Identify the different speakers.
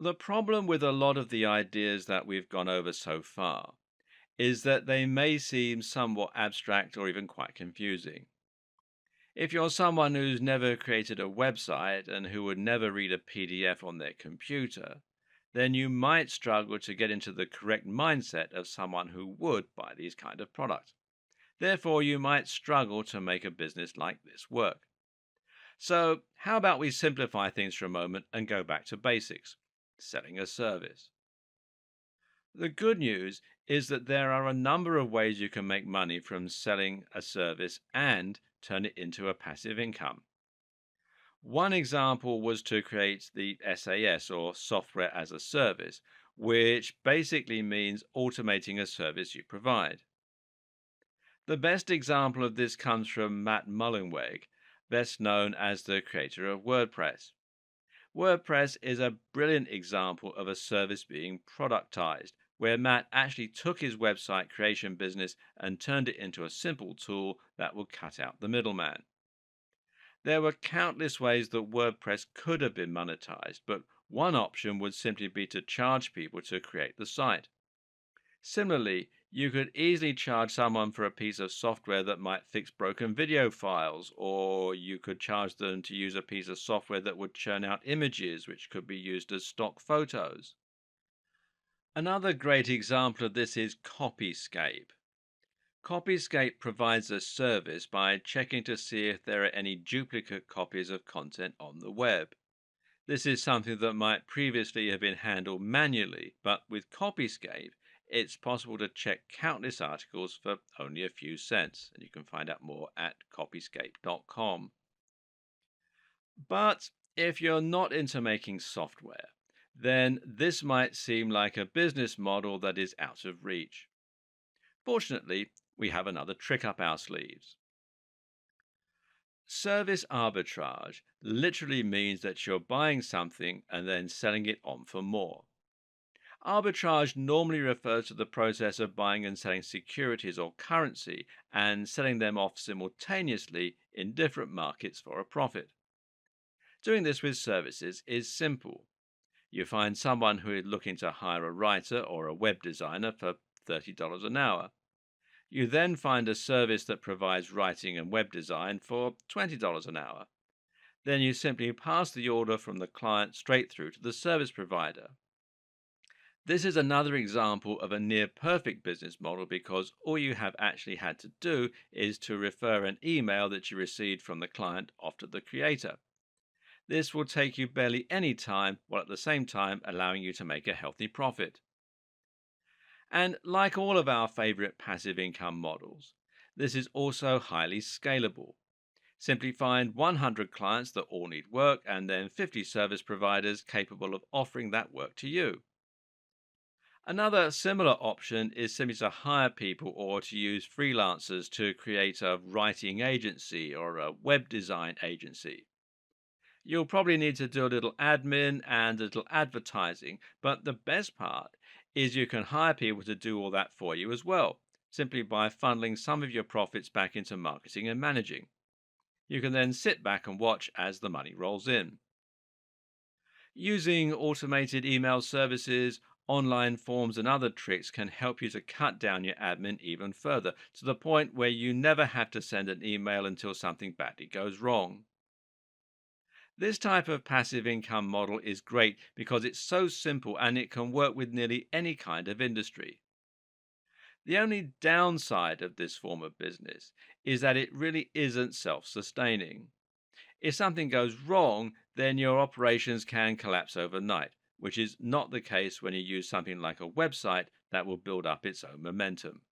Speaker 1: The problem with a lot of the ideas that we've gone over so far is that they may seem somewhat abstract or even quite confusing. If you're someone who's never created a website and who would never read a PDF on their computer, then you might struggle to get into the correct mindset of someone who would buy these kind of products. Therefore, you might struggle to make a business like this work. So, how about we simplify things for a moment and go back to basics? Selling a service. The good news is that there are a number of ways you can make money from selling a service and turn it into a passive income. One example was to create the SAS, or software as a service, which basically means automating a service you provide. The best example of this comes from Matt Mullenweg, best known as the creator of WordPress. WordPress is a brilliant example of a service being productized, where Matt actually took his website creation business and turned it into a simple tool that would cut out the middleman. There were countless ways that WordPress could have been monetized, but one option would simply be to charge people to create the site. Similarly, you could easily charge someone for a piece of software that might fix broken video files, or you could charge them to use a piece of software that would churn out images which could be used as stock photos. Another great example of this is Copyscape. Copyscape provides a service by checking to see if there are any duplicate copies of content on the web. This is something that might previously have been handled manually, but with Copyscape, it's possible to check countless articles for only a few cents, and you can find out more at copyscape.com. But if you're not into making software, then this might seem like a business model that is out of reach. Fortunately, we have another trick up our sleeves. Service arbitrage literally means that you're buying something and then selling it on for more. Arbitrage normally refers to the process of buying and selling securities or currency and selling them off simultaneously in different markets for a profit. Doing this with services is simple. You find someone who is looking to hire a writer or a web designer for $30 an hour. You then find a service that provides writing and web design for $20 an hour. Then you simply pass the order from the client straight through to the service provider. This is another example of a near perfect business model because all you have actually had to do is to refer an email that you received from the client off to the creator. This will take you barely any time while at the same time allowing you to make a healthy profit. And like all of our favorite passive income models, this is also highly scalable. Simply find 100 clients that all need work and then 50 service providers capable of offering that work to you. Another similar option is simply to hire people or to use freelancers to create a writing agency or a web design agency. You'll probably need to do a little admin and a little advertising, but the best part is you can hire people to do all that for you as well, simply by funneling some of your profits back into marketing and managing. You can then sit back and watch as the money rolls in. Using automated email services, online forms, and other tricks can help you to cut down your admin even further, to the point where you never have to send an email until something badly goes wrong. This type of passive income model is great because it's so simple and it can work with nearly any kind of industry. The only downside of this form of business is that it really isn't self sustaining. If something goes wrong, then your operations can collapse overnight, which is not the case when you use something like a website that will build up its own momentum.